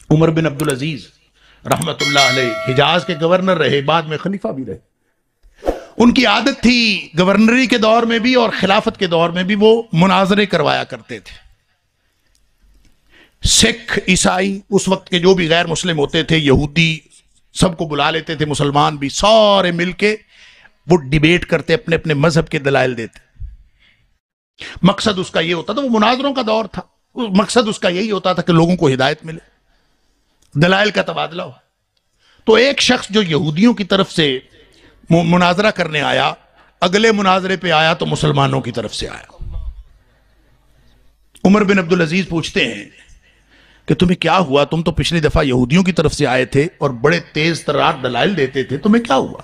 عمر بن عبد العزیز رحمت اللہ علیہ حجاز کے گورنر رہے، بعد میں خلیفہ بھی رہے۔ ان کی عادت تھی گورنری کے دور میں بھی اور خلافت کے دور میں بھی وہ مناظرے کروایا کرتے تھے۔ سکھ، عیسائی، اس وقت کے جو بھی غیر مسلم ہوتے تھے، یہودی، سب کو بلا لیتے تھے، مسلمان بھی، سارے مل کے وہ ڈیبیٹ کرتے، اپنے اپنے مذہب کے دلائل دیتے۔ مقصد اس کا یہ ہوتا تھا، وہ مناظروں کا دور تھا، مقصد اس کا یہی ہوتا تھا کہ لوگوں کو ہدایت ملے، دلائل کا تبادلہ ہو۔ تو ایک شخص جو یہودیوں کی طرف سے مناظرہ کرنے آیا، اگلے مناظرے پہ آیا تو مسلمانوں کی طرف سے آیا۔ عمر بن عبد العزیز پوچھتے ہیں کہ تمہیں کیا ہوا؟ تم تو پچھلی دفعہ یہودیوں کی طرف سے آئے تھے اور بڑے تیز ترار دلائل دیتے تھے، تمہیں کیا ہوا؟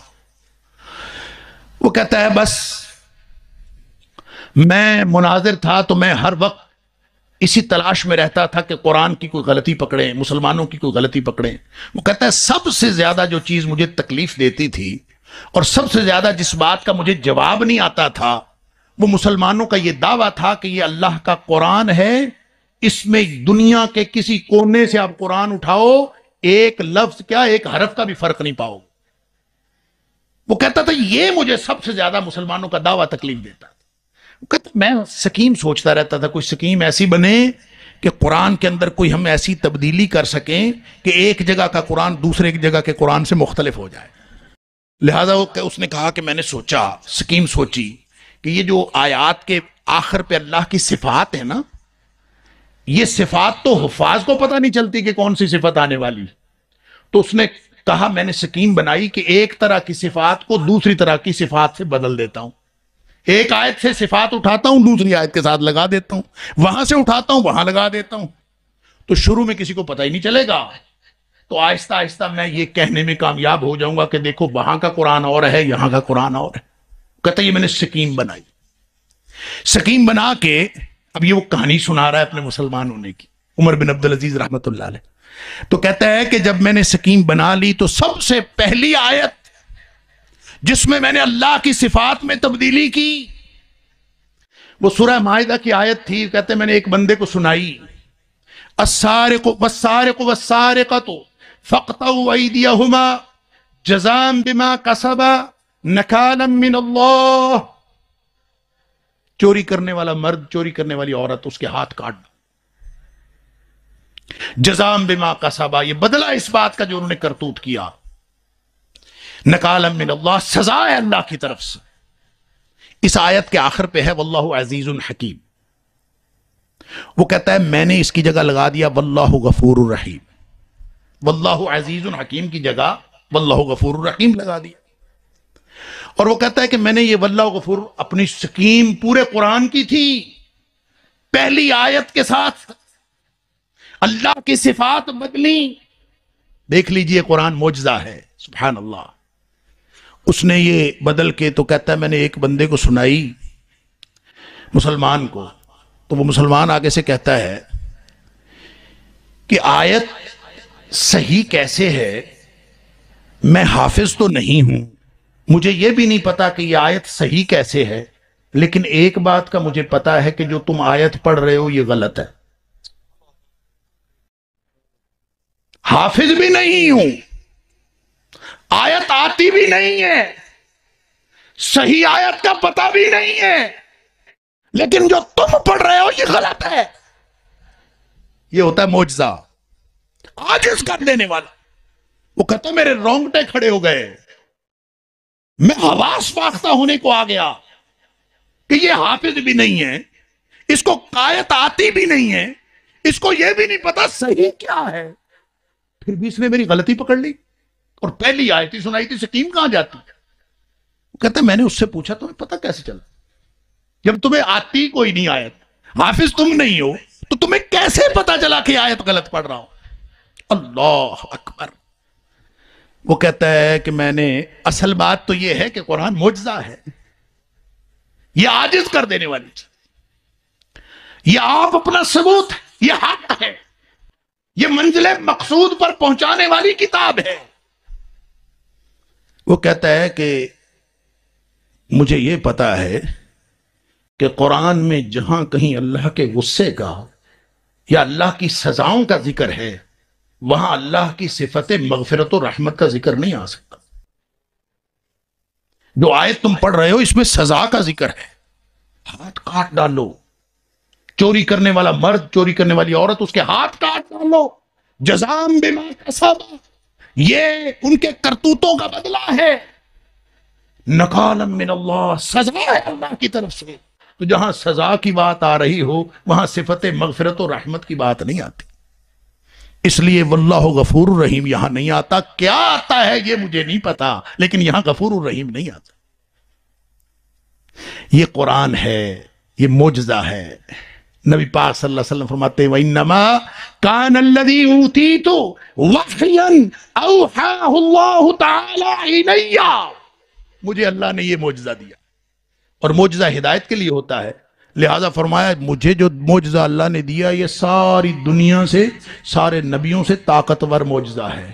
وہ کہتا ہے بس میں مناظر تھا تو میں ہر وقت اسی تلاش میں رہتا تھا کہ قرآن کی کوئی غلطی پکڑیں، مسلمانوں کی کوئی غلطی پکڑیں۔ وہ کہتا ہے سب سے زیادہ جو چیز مجھے تکلیف دیتی تھی اور سب سے زیادہ جس بات کا مجھے جواب نہیں آتا تھا، وہ مسلمانوں کا یہ دعویٰ تھا کہ یہ اللہ کا قرآن ہے، اس میں دنیا کے کسی کونے سے آپ قرآن اٹھاؤ، ایک لفظ کیا ایک حرف کا بھی فرق نہیں پاؤ۔ وہ کہتا تھا یہ مجھے سب سے زیادہ مسلمانوں کا دعویٰ تکلیف دیتا تھا۔ وہ کہتا میں سکیم سوچتا رہتا تھا، کوئی سکیم ایسی بنے کہ قرآن کے اندر کوئی ہم ایسی تبدیلی کر سکیں کہ ایک جگہ کا قرآن دوسرے جگہ کے قرآن سے مختلف ہو جائے۔ لہذا اس نے کہا کہ میں نے سوچا، سکیم سوچی کہ یہ جو آیات کے آخر پہ اللہ کی صفات ہے نا، یہ صفات تو حفاظ کو پتہ نہیں چلتی کہ کون سی صفت آنے والی۔ تو اس نے کہا میں نے سکیم بنائی کہ ایک طرح کی صفات کو دوسری طرح کی صفات سے بدل دیتا ہوں، ایک آیت سے صفات اٹھاتا ہوں دوسری آیت کے ساتھ لگا دیتا ہوں، وہاں سے اٹھاتا ہوں وہاں لگا دیتا ہوں، تو شروع میں کسی کو پتہ ہی نہیں چلے گا، تو آہستہ آہستہ میں یہ کہنے میں کامیاب ہو جاؤں گا کہ دیکھو وہاں کا قرآن اور ہے، یہاں کا قرآن اور ہے۔ کہتا یہ میں نے سکیم بنائی۔ سکیم بنا کے اب یہ وہ کہانی سنا رہا ہے اپنے مسلمان ہونے کی، عمر بن عبد العزیز رحمت اللہ علیہ۔ تو کہتا ہے کہ جب میں نے سکیم بنا لی تو سب سے پہلی آیت جس میں نے اللہ کی صفات میں تبدیلی کی وہ سورہ مائدہ کی آیت تھی۔ کہتے ہیں میں نے ایک بندے کو سنائی، السارق والسارق والسارقۃ فاقطعوا ایدیہما جزاء بما کسبا نکالا من اللہ، چوری کرنے والا مرد، چوری کرنے والی عورت، اس کے ہاتھ کاٹ دو، جزاء بما کسبا، یہ بدلہ اس بات کا جو انہوں نے کرتوت کیا، نکالا من اللہ، سزا ہے اللہ کی طرف سے۔ اس آیت کے آخر پہ ہے واللہ عزیز حکیم۔ وہ کہتا ہے میں نے اس کی جگہ لگا دیا واللہ غفور الرحیم، واللہ عزیز حکیم کی جگہ واللہ غفور الرحیم لگا دیا۔ اور وہ کہتا ہے کہ میں نے یہ واللہ غفور اپنی سکیم پورے قرآن کی تھی، پہلی آیت کے ساتھ اللہ کی صفات بدلی۔ دیکھ لیجئے قرآن معجزہ ہے، سبحان اللہ۔ اس نے یہ بدل کے تو کہتا ہے میں نے ایک بندے کو سنائی، مسلمان کو، تو وہ مسلمان آگے سے کہتا ہے کہ آیت صحیح کیسے ہے، میں حافظ تو نہیں ہوں، مجھے یہ بھی نہیں پتا کہ یہ آیت صحیح کیسے ہے، لیکن ایک بات کا مجھے پتا ہے کہ جو تم آیت پڑھ رہے ہو یہ غلط ہے۔ حافظ بھی نہیں ہوں، آیت آتی بھی نہیں ہے، صحیح آیت کا پتہ بھی نہیں ہے، لیکن جو تم پڑھ رہے ہو یہ غلط ہے۔ یہ ہوتا ہے معجزہ، عاجز کر دینے والا۔ وہ کہتا میرے رونگٹے کھڑے ہو گئے، میں حواس فاختہ ہونے کو آ گیا کہ یہ حافظ بھی نہیں ہے، اس کو آیت آتی بھی نہیں ہے، اس کو یہ بھی نہیں پتا صحیح کیا ہے، پھر بھی اس نے میری غلطی پکڑ لی اور پہلی آیت ہی سنائی تھی، سکیم کہاں جاتی ہے؟ وہ کہتا ہے میں نے اس سے پوچھا تمہیں پتا کیسے چلا؟ جب تمہیں آتی کوئی نہیں آیت، حافظ تم نہیں ہو، تو تمہیں کیسے پتا چلا کہ آیت غلط پڑھ رہا ہوں؟ اللہ اکبر۔ وہ کہتا ہے کہ میں نے، اصل بات تو یہ ہے کہ قرآن معجزہ ہے، یہ عاجز کر دینے والی چیز، یہ آپ اپنا ثبوت ہے، یہ حق ہے، یہ منزل مقصود پر پہنچانے والی کتاب ہے۔ وہ کہتا ہے کہ مجھے یہ پتا ہے کہ قرآن میں جہاں کہیں اللہ کے غصے کا یا اللہ کی سزاؤں کا ذکر ہے وہاں اللہ کی صفت مغفرت و رحمت کا ذکر نہیں آ سکتا. جو آیت تم پڑھ رہے ہو اس میں سزا کا ذکر ہے. ہاتھ کاٹ ڈالو، چوری کرنے والا مرد، چوری کرنے والی عورت، اس کے ہاتھ کاٹ ڈالو. جزام بما کسبا، یہ ان کے کرتوتوں کا بدلہ ہے. نکالا من اللہ، سزا ہے اللہ کی طرف سے. تو جہاں سزا کی بات آ رہی ہو وہاں صفت مغفرت و رحمت کی بات نہیں آتی. اس لیے واللہ غفور الرحیم یہاں نہیں آتا. کیا آتا ہے یہ مجھے نہیں پتا، لیکن یہاں غفور الرحیم نہیں آتا. یہ قرآن ہے، یہ معجزہ ہے. نبی پاک صلی اللہ علیہ وسلم فرماتے ہیں وَإِنَّمَا كَانَ الَّذِي أُوتِيتُ وَحْيًا أَوْحَاهُ اللَّهُ تَعَالَى إِلَيَّ، مجھے اللہ نے یہ معجزہ دیا، اور معجزہ ہدایت کے لیے ہوتا ہے. لہذا فرمایا مجھے جو معجزہ اللہ نے دیا یہ ساری دنیا سے، سارے نبیوں سے طاقتور معجزہ ہے.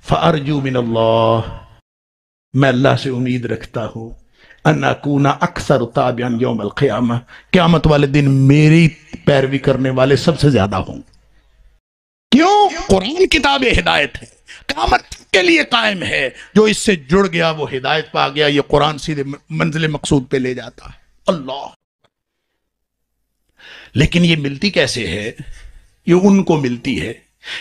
فَأَرْجُو مِنَ اللَّهِ، میں اللہ سے امید رکھتا ہوں ان اکون اکثر تابعا یوم القیامہ، قیامت والے دن میری پیروی کرنے والے سب سے زیادہ ہوں. کیوں؟ قرآن کتاب ہدایت ہے، قیامت کے لیے قائم ہے. جو اس سے جڑ گیا وہ ہدایت پا گیا. یہ قرآن سیدھے منزل مقصود پہ لے جاتا ہے. اللہ. لیکن یہ ملتی کیسے ہے؟ یہ ان کو ملتی ہے.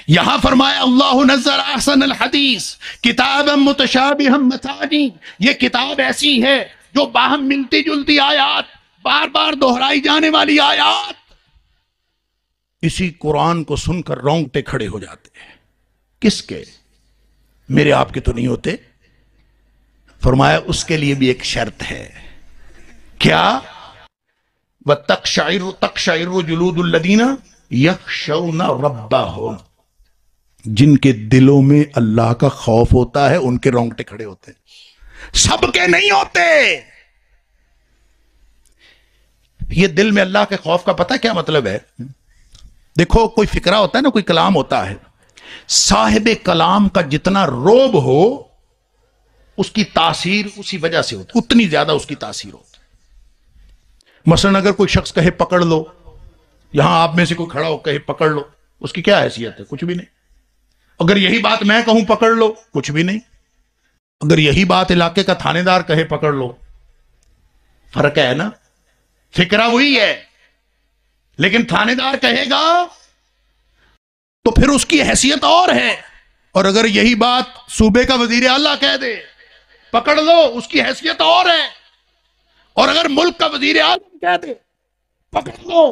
یہاں فرمایا اللہ نزل احسن الحدیث کتابا متشابہا مثانی، یہ کتاب ایسی ہے جو باہم ملتی جلتی آیات، بار بار دہرائی جانے والی آیات. اسی قرآن کو سن کر رونگٹے کھڑے ہو جاتے ہیں. کس کے؟ میرے آپ کے تو نہیں ہوتے. فرمایا اس کے لیے بھی ایک شرط ہے. کیا؟ وَتَقْشَعِرُّ جُلُودُ الَّذِينَ يَخْشَوْنَ رَبَّهُمْ، جن کے دلوں میں اللہ کا خوف ہوتا ہے ان کے رونگٹے کھڑے ہوتے ہیں. سب کے نہیں ہوتے. یہ دل میں اللہ کے خوف کا پتہ کیا مطلب ہے؟ دیکھو کوئی فکرہ ہوتا ہے نا، کوئی کلام ہوتا ہے، صاحب کلام کا جتنا روب ہو اس کی تاثیر اسی وجہ سے ہوتی، اتنی زیادہ اس کی تاثیر ہوتی. مثلا اگر کوئی شخص کہے پکڑ لو، یہاں آپ میں سے کوئی کھڑا ہو کہے پکڑ لو، اس کی کیا حیثیت ہے؟ کچھ بھی نہیں. اگر یہی بات میں کہوں پکڑ لو، کچھ بھی نہیں. اگر یہی بات علاقے کا تھانے دار کہے پکڑ لو، فرق ہے نا. فکرہ وہی ہے، لیکن تھانے دار کہے گا تو پھر اس کی حیثیت اور ہے. اور اگر یہی بات صوبے کا وزیر اعلیٰ کہہ دے پکڑ لو، اس کی حیثیت اور ہے. اور اگر ملک کا وزیر اعظم کہہ دے پکڑ لو،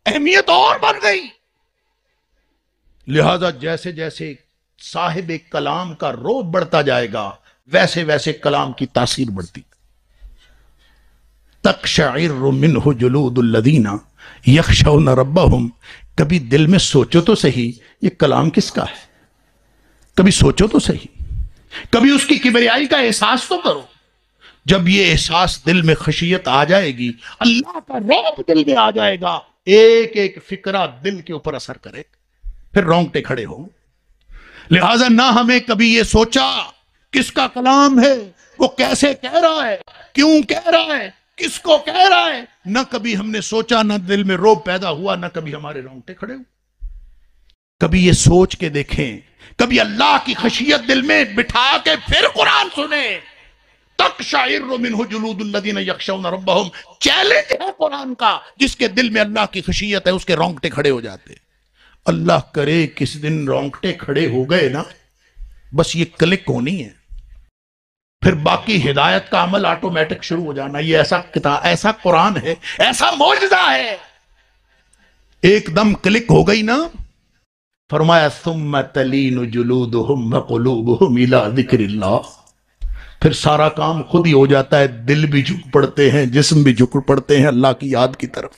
اہمیت اور بڑھ گئی. لہذا جیسے جیسے صاحب کلام کا روب بڑھتا جائے گا ویسے ویسے کلام کی تاثیر بڑھتی. تقشعر منہ جلود الذین یخشون ربہم. کبھی دل میں سوچو تو صحیح یہ کلام کس کا ہے. کبھی سوچو تو صحیح، کبھی اس کی کبریائی کا احساس تو کرو. جب یہ احساس دل میں خشیت آ جائے گی، اللہ کا رعب دل میں آ جائے گا، ایک ایک فکرہ دل کے اوپر اثر کرے، پھر رونگٹے کھڑے ہوں. لہذا نہ ہمیں کبھی یہ سوچا کس کا کلام ہے، وہ کیسے کہہ رہا ہے، کیوں کہہ رہا ہے، کس کو کہہ رہا ہے. نہ کبھی ہم نے سوچا، نہ دل میں روب پیدا ہوا، نہ کبھی ہمارے رونگٹے کھڑے ہوئے. کبھی یہ سوچ کے دیکھیں، کبھی اللہ کی خشیت دل میں بٹھا کے پھر قرآن سنیں. تقشعر منہ جلود الذین یخشون ربہم، چیلنج ہے قرآن کا. جس کے دل میں اللہ کی خشیت ہے اس کے رونگٹے کھڑے ہو جاتے. اللہ کرے کس دن رونگٹے کھڑے ہو گئے نا، بس یہ کلک ہونی ہے، پھر باقی ہدایت کا عمل آٹومیٹک شروع ہو جانا. یہ ایسا کتاب، ایسا قرآن ہے، ایسا معجزہ ہے. ایک دم کلک ہو گئی نا، فرمایا ثم تلین جلودہم وقلوبہم الی ذکر اللہ. پھر سارا کام خود ہی ہو جاتا ہے. دل بھی جھک پڑتے ہیں، جسم بھی جھک پڑتے ہیں اللہ کی یاد کی طرف.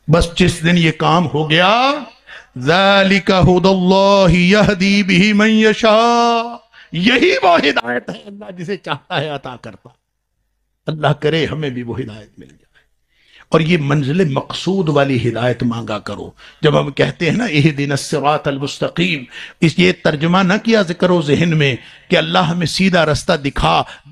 بس جس دن یہ کام ہو گیا، ذالک ھدی اللہ یہدی بہ من یشاء، یہی وہ ہدایت ہے اللہ جسے چاہتا ہے عطا کرتا. اللہ کرے ہمیں بھی وہ ہدایت مل جائے. اور یہ منزل مقصود والی ہدایت مانگا کرو۔ جب ہم کہتے ہیں نا اہدنا الصراط المستقیم، اس یہ ترجمہ نہ کیا کرو ذہن میں کہ اللہ ہمیں سیدھا رستہ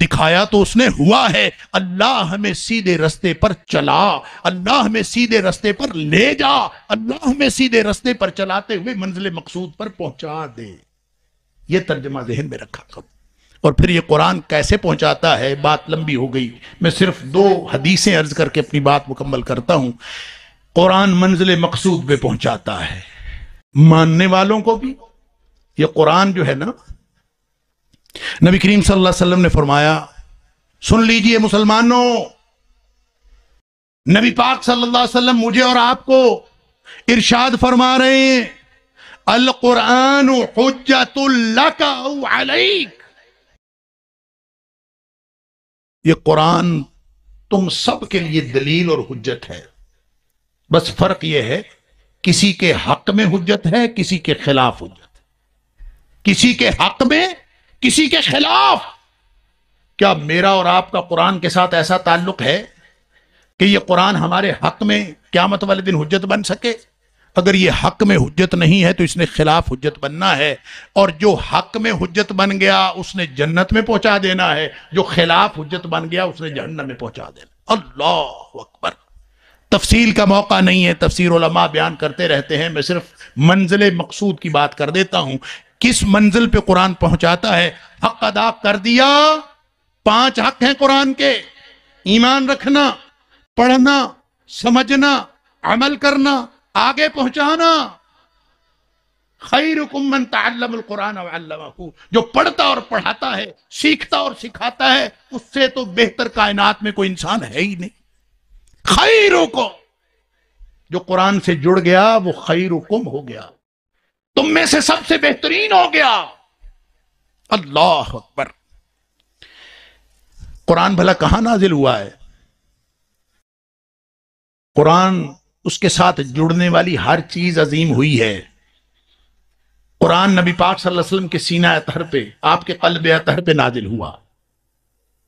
دکھایا تو اس نے ہوا ہے، اللہ ہمیں سیدھے رستے پر چلا، اللہ ہمیں سیدھے رستے پر لے جا، اللہ ہمیں سیدھے رستے پر چلاتے ہوئے منزل مقصود پر پہنچا دے۔ یہ ترجمہ ذہن میں رکھا کرو۔ اور پھر یہ قرآن کیسے پہنچاتا ہے، بات لمبی ہو گئی، میں صرف 2 حدیثیں عرض کر کے اپنی بات مکمل کرتا ہوں۔ قرآن منزل مقصود پہ پہنچاتا ہے ماننے والوں کو بھی۔ یہ قرآن جو ہے نا، نبی کریم صلی اللہ علیہ وسلم نے فرمایا، سن لیجئے مسلمانوں، نبی پاک صلی اللہ علیہ وسلم مجھے اور آپ کو ارشاد فرما رہے ہیں، القرآن حجت لک او علیک، یہ قرآن تم سب کے لیے دلیل اور حجت ہے، بس فرق یہ ہے کسی کے حق میں حجت ہے، کسی کے خلاف حجت ہے، کسی کے حق میں، کسی کے خلاف۔ کیا میرا اور آپ کا قرآن کے ساتھ ایسا تعلق ہے کہ یہ قرآن ہمارے حق میں قیامت والے دن حجت بن سکے؟ اگر یہ حق میں حجت نہیں ہے تو اس نے خلاف حجت بننا ہے، اور جو حق میں حجت بن گیا اس نے جنت میں پہنچا دینا ہے، جو خلاف حجت بن گیا اس نے جہنم میں پہنچا دینا۔ اللہ اکبر۔ تفصیل کا موقع نہیں ہے، تفسیر علماء بیان کرتے رہتے ہیں، میں صرف منزل مقصود کی بات کر دیتا ہوں۔ کس منزل پہ قرآن پہنچاتا ہے؟ حق ادا کر دیا، 5 حق ہیں قرآن کے: ایمان رکھنا، پڑھنا، سمجھنا، عمل کرنا، آگے پہنچانا۔ خیرکم من تعلم القرآن وعلمہ، جو پڑھتا اور پڑھاتا ہے، سیکھتا اور سکھاتا ہے، اس سے تو بہتر کائنات میں کوئی انسان ہے ہی نہیں۔ خیرکم، جو قرآن سے جڑ گیا وہ خیرکم ہو گیا، تم میں سے سب سے بہترین ہو گیا۔ اللہ اکبر۔ قرآن بھلا کہاں نازل ہوا ہے؟ قرآن، اس کے ساتھ جڑنے والی ہر چیز عظیم ہوئی ہے۔ قرآن نبی پاک صلی اللہ علیہ وسلم کے سینہ اطہر پہ، آپ کے قلب اطہر پہ نازل ہوا،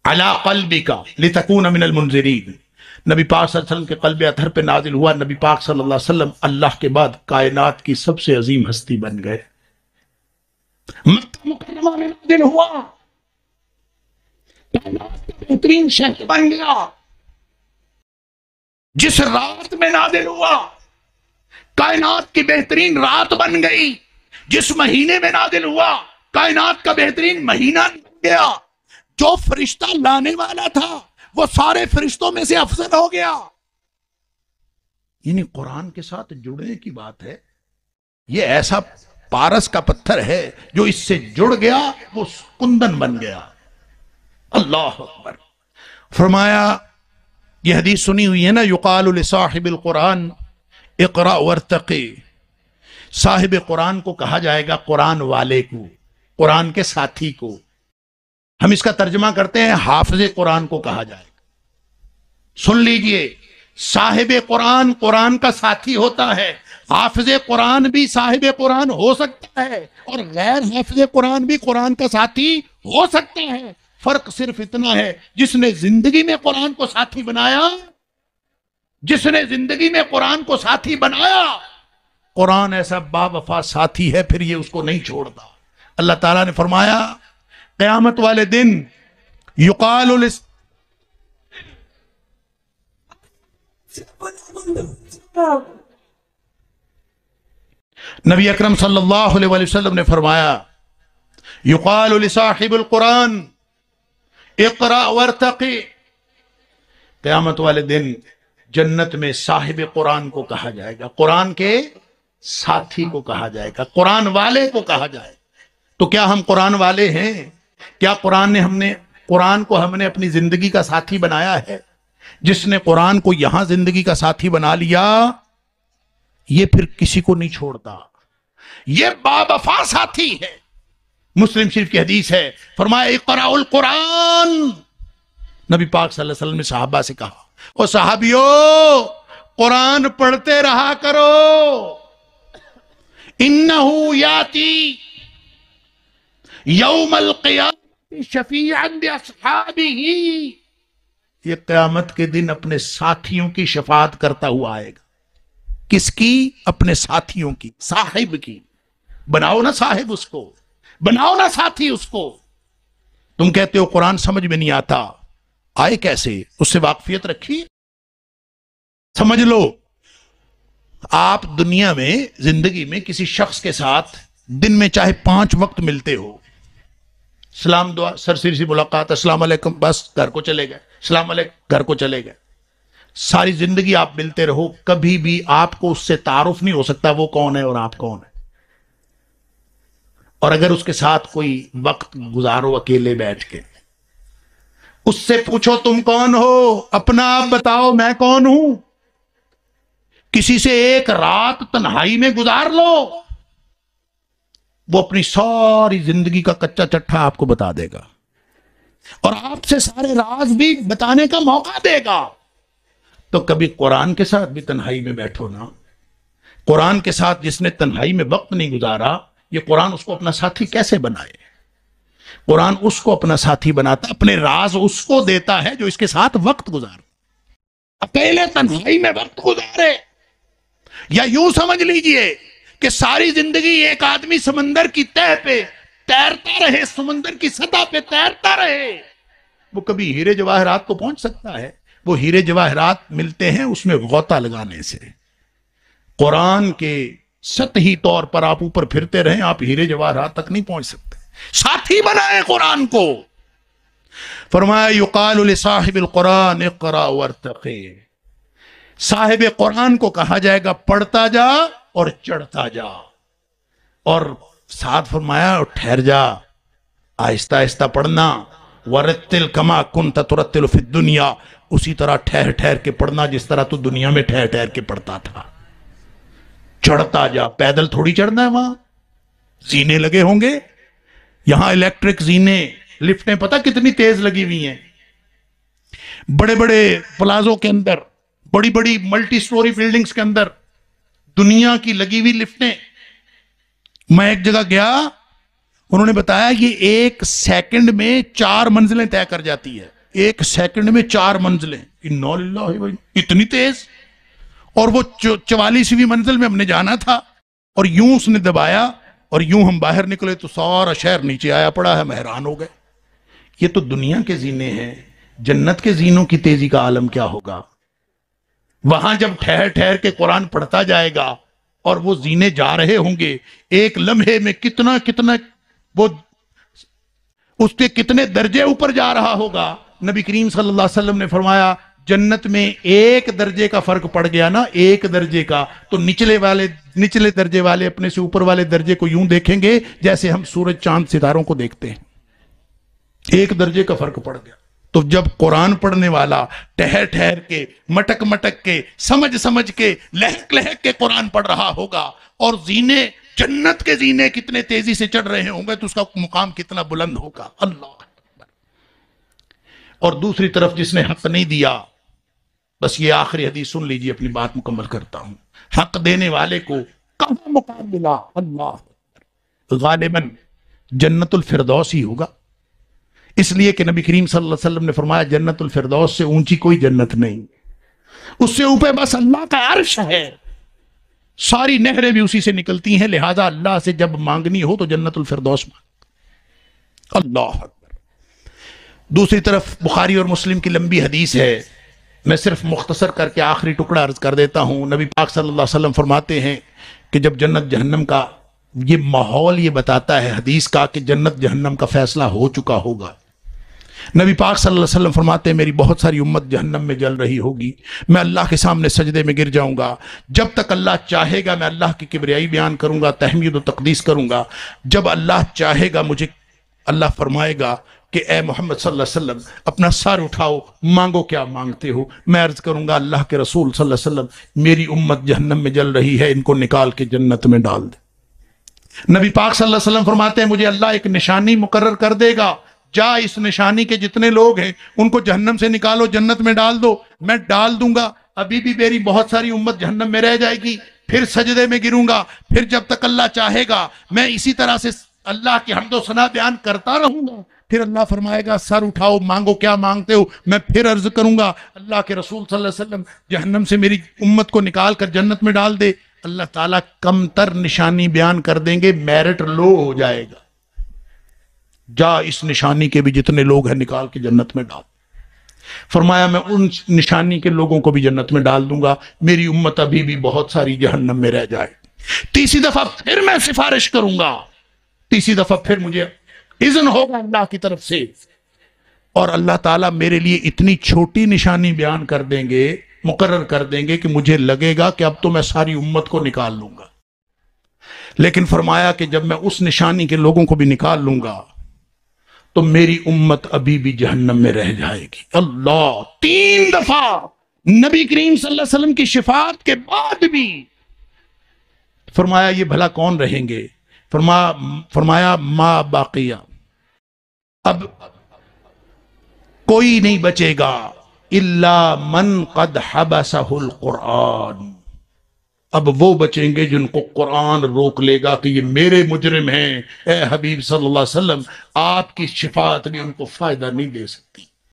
علی قلبک لتکون من المنذرین، نبی پاک صلی اللہ علیہ وسلم کے قلب اطہر پہ نازل ہوا۔ نبی پاک صلی اللہ علیہ وسلم اللہ کے بعد کائنات کی سب سے عظیم ہستی بن گئے۔ مکہ مکرمہ میں نازل ہوا، کائنات کا بہترین شہر بن گیا۔ جس رات میں نازل ہوا، کائنات کی بہترین رات بن گئی۔ جس مہینے میں نازل ہوا، کائنات کا بہترین مہینہ بن گیا۔ جو فرشتہ لانے والا تھا وہ سارے فرشتوں میں سے افضل ہو گیا۔ یعنی قرآن کے ساتھ جڑنے کی بات ہے، یہ ایسا پارس کا پتھر ہے جو اس سے جڑ گیا وہ کندن بن گیا۔ اللہ اکبر۔ فرمایا، یہ حدیث سنی ہوئی ہے نا، یقال لصاحب القرآن اقرأ وارتقی، صاحب قرآن کو کہا جائے گا، قرآن والے کو، قرآن کے ساتھی کو۔ ہم اس کا ترجمہ کرتے ہیں حافظ قرآن کو کہا جائے گا۔ سن لیجئے، صاحب قرآن قرآن کا ساتھی ہوتا ہے، حافظ قرآن بھی صاحب قرآن ہو سکتا ہے، اور غیر حافظ قرآن بھی قرآن کا ساتھی ہو سکتا ہے۔ فرق صرف اتنا ہے، جس نے زندگی میں قرآن کو ساتھی بنایا، جس نے زندگی میں قرآن کو ساتھی بنایا، قرآن ایسا با وفا ساتھی ہے، پھر یہ اس کو نہیں چھوڑتا۔ اللہ تعالیٰ نے فرمایا، قیامت والے دن یقال نبی اکرم صلی اللہ علیہ وسلم نے فرمایا، یقال لصاحب القرآن اقرأ وارتقی، قیامت والے دن جنت میں صاحب قرآن کو کہا جائے گا، قرآن کے ساتھی کو کہا جائے گا، قرآن والے کو کہا جائے گا۔ تو کیا ہم قرآن والے ہیں؟ کیا قرآن کو ہم نے اپنی زندگی کا ساتھی بنایا ہے؟ جس نے قرآن کو یہاں زندگی کا ساتھی بنا لیا، یہ پھر کسی کو نہیں چھوڑتا، یہ با وفا ساتھی ہے۔ مسلم شریف کی حدیث ہے، فرمایا اقرأ القرآن، نبی پاک صلی اللہ علیہ وسلم نے صحابہ سے کہا، او صحابیو، قرآن پڑھتے رہا کرو، انہو یاتی یوم القیامت شفیعا باصحابہ، یہ قیامت کے دن اپنے ساتھیوں کی شفاعت کرتا ہوا آئے گا. کس کی؟ اپنے ساتھیوں کی، صاحب کی. بناؤ نا صاحب اس کو، بناؤ نا ساتھی اس کو. تم کہتے ہو قرآن سمجھ میں نہیں آتا، آئے کیسے؟ اس سے واقفیت رکھی. سمجھ لو، آپ دنیا میں زندگی میں کسی شخص کے ساتھ دن میں چاہے 5 وقت ملتے ہو، سلام دعا، سرسری سی ملاقات، السلام علیکم، بس گھر کو چلے گئے، السلام علیکم، گھر کو چلے گئے. ساری زندگی آپ ملتے رہو، کبھی بھی آپ کو اس سے تعارف نہیں ہو سکتا وہ کون ہے اور آپ کون ہے. اور اگر اس کے ساتھ کوئی وقت گزارو اکیلے بیٹھ کے، اس سے پوچھو تم کون ہو، اپنا آپ بتاؤ میں کون ہوں. کسی سے ایک رات تنہائی میں گزار لو، وہ اپنی ساری زندگی کا کچا چٹھا آپ کو بتا دے گا اور آپ سے سارے راز بھی بتانے کا موقع دے گا. تو کبھی قرآن کے ساتھ بھی تنہائی میں بیٹھو نا. قرآن کے ساتھ جس نے تنہائی میں وقت نہیں گزارا، یہ قرآن اس کو اپنا ساتھی کیسے بنائے؟ قرآن اس کو اپنا ساتھی بناتا، اپنے راز اس کو دیتا ہے جو اس کے ساتھ وقت گزار. اکیلے تنہائی میں وقت گزارے، یا یوں سمجھ لیجئے کہ ساری زندگی ایک آدمی سمندر کی تہہ پہ تیرتا رہے، سمندر کی سطح پہ تیرتا رہے. وہ کبھی ہیرے جواہرات کو پہنچ سکتا ہے؟ وہ ہیرے جواہرات ملتے ہیں اس میں غوطہ لگانے سے. قرآن کے سطحی طور پر آپ اوپر پھرتے رہیں، آپ ہیرے جواہرات تک نہیں پہنچ سکتے. ساتھی بنائے قرآن کو. فرمایا یقال لصاحب القرآن اقرا وارتقی. صاحب قرآن کو کہا جائے گا پڑھتا جا اور چڑھتا جا، اور ساتھ فرمایا اور ٹھہر جا، آہستہ آہستہ پڑھنا. ورتل کما کنت ترتل فی الدنیا، اسی طرح ٹھہر ٹھہر کے پڑھنا جس طرح تو دنیا میں ٹھہر ٹھہر کے پڑھتا تھا. چڑھتا جا، پیدل تھوڑی چڑھنا ہے، وہاں زینے لگے ہوں گے. یہاں الیکٹرک زینے، لفٹیں پتہ کتنی تیز لگی ہوئی ہیں. بڑے بڑے پلازوں کے اندر، بڑی بڑی ملٹی سٹوری بلڈنگز کے اندر دنیا کی لگی ہوئی لفٹیں. میں ایک جگہ گیا، انہوں نے بتایا یہ 1 سیکنڈ میں 4 منزلیں طے کر جاتی ہے. 1 سیکنڈ میں 4 منزلیں. انا للہ و اتنی تیز. اور وہ 44ویں منزل میں ہم نے جانا تھا، اور یوں اس نے دبایا اور یوں ہم باہر نکلے تو سارا شہر نیچے آیا پڑا ہے. ہم حیران ہو گئے. یہ تو دنیا کے زینے ہیں، جنت کے زینوں کی تیزی کا عالم کیا ہوگا؟ وہاں جب ٹھہر ٹھہر کے قرآن پڑھتا جائے گا اور وہ زینے جا رہے ہوں گے، ایک لمحے میں کتنا وہ اس کے کتنے درجے اوپر جا رہا ہوگا. نبی کریم صلی اللہ علیہ وسلم نے فرمایا جنت میں 1 درجے کا فرق پڑ گیا نا، 1 درجے کا، تو نچلے درجے والے اپنے سے اوپر والے درجے کو یوں دیکھیں گے جیسے ہم سورج چاند ستاروں کو دیکھتے ہیں. 1 درجے کا فرق پڑ گیا. تو جب قرآن پڑھنے والا ٹہر ٹہر کے، مٹک مٹک کے، سمجھ کے، لہک لہک کے قرآن پڑھ رہا ہوگا، اور زینے، جنت کے زینے کتنے تیزی سے چڑھ رہے ہوں گے، تو اس کا مقام کتنا بلند ہوگا. اللہ اکبر. اور دوسری طرف جس نے حق نہیں دیا، بس یہ آخری حدیث سن لیجیے، اپنی بات مکمل کرتا ہوں. حق دینے والے کو کہاں مقام ملا؟ اللہ غالباً جنت الفردوس ہی ہوگا. اس لیے کہ نبی کریم صلی اللہ علیہ وسلم نے فرمایا جنت الفردوس سے اونچی کوئی جنت نہیں، اس سے اوپر بس اللہ کا عرش ہے. ساری نہریں بھی اسی سے نکلتی ہیں، لہذا اللہ سے جب مانگنی ہو تو جنت الفردوس مانگ. اللہ اکبر. دوسری طرف بخاری اور مسلم کی لمبی حدیث ہے، میں صرف مختصر کر کے آخری ٹکڑا عرض کر دیتا ہوں. نبی پاک صلی اللہ علیہ وسلم فرماتے ہیں کہ جب جنت جہنم کا یہ ماحول یہ بتاتا ہے حدیث کا کہ جنت جہنم کا فیصلہ ہو چکا ہوگا. نبی پاک صلی اللہ علیہ وسلم فرماتے ہیں میری بہت ساری امت جہنم میں جل رہی ہوگی، میں اللہ کے سامنے سجدے میں گر جاؤں گا. جب تک اللہ چاہے گا میں اللہ کی کبریائی بیان کروں گا، تحمید و تقدیس کروں گا. جب اللہ چاہے گا مجھے، اللہ فرمائے گا کہ اے محمد صلی اللہ علیہ وسلم اپنا سر اٹھاؤ، مانگو کیا مانگتے ہو. میں عرض کروں گا اللہ کے رسول صلی اللہ علیہ وسلم میری امت جہنم میں جل رہی ہے، ان کو نکال کے جنت میں ڈال دے. نبی پاک صلی اللہ علیہ وسلم فرماتے ہیں مجھے اللہ ایک نشانی مقرر کر دے گا، جا اس نشانی کے جتنے لوگ ہیں ان کو جہنم سے نکالو، جنت میں ڈال دو. میں ڈال دوں گا، ابھی بھی میری بہت ساری امت جہنم میں رہ جائے گی، پھر سجدے میں گروں گا، پھر جب تک اللہ چاہے گا میں اسی طرح سے اللہ کی حمد و ثنا بیان کرتا رہوں گا، پھر اللہ فرمائے گا سر اٹھاؤ، مانگو کیا مانگتے ہو، میں پھر عرض کروں گا اللہ کے رسول صلی اللہ علیہ وسلم جہنم سے میری امت کو نکال کر جنت میں ڈال دے، اللہ تعالیٰ کم تر نشانی بیان کر دیں گے، میرٹ لو ہو جائے گا، جا اس نشانی کے بھی جتنے لوگ ہیں نکال کے جنت میں ڈال۔ فرمایا میں ان نشانی کے لوگوں کو بھی جنت میں ڈال دوں گا، میری امت ابھی بھی بہت ساری جہنم میں رہ جائے۔ تیسری دفعہ پھر میں سفارش کروں گا، تیسری دفعہ پھر مجھے اذن ہوگا اللہ کی طرف سے، اور اللہ تعالیٰ میرے لیے اتنی چھوٹی نشانی بیان کر دیں گے، مقرر کر دیں گے کہ مجھے لگے گا کہ اب تو میں ساری امت کو نکال لوں گا۔ لیکن فرمایا کہ جب میں اس نشانی کے لوگوں کو بھی نکال لوں گا تو میری امت ابھی بھی جہنم میں رہ جائے گی۔ اللہ، 3 دفعہ نبی کریم صلی اللہ علیہ وسلم کی شفاعت کے بعد بھی فرمایا یہ بھلا کون رہیں گے؟ فرمایا ما باقیہ، اب کوئی نہیں بچے گا الا من قد حبسہ القرآن، اب وہ بچیں گے جن کو قرآن روک لے گا کہ یہ میرے مجرم ہیں، اے حبیب صلی اللہ علیہ وسلم آپ کی شفاعت بھی ان کو فائدہ نہیں دے سکتی۔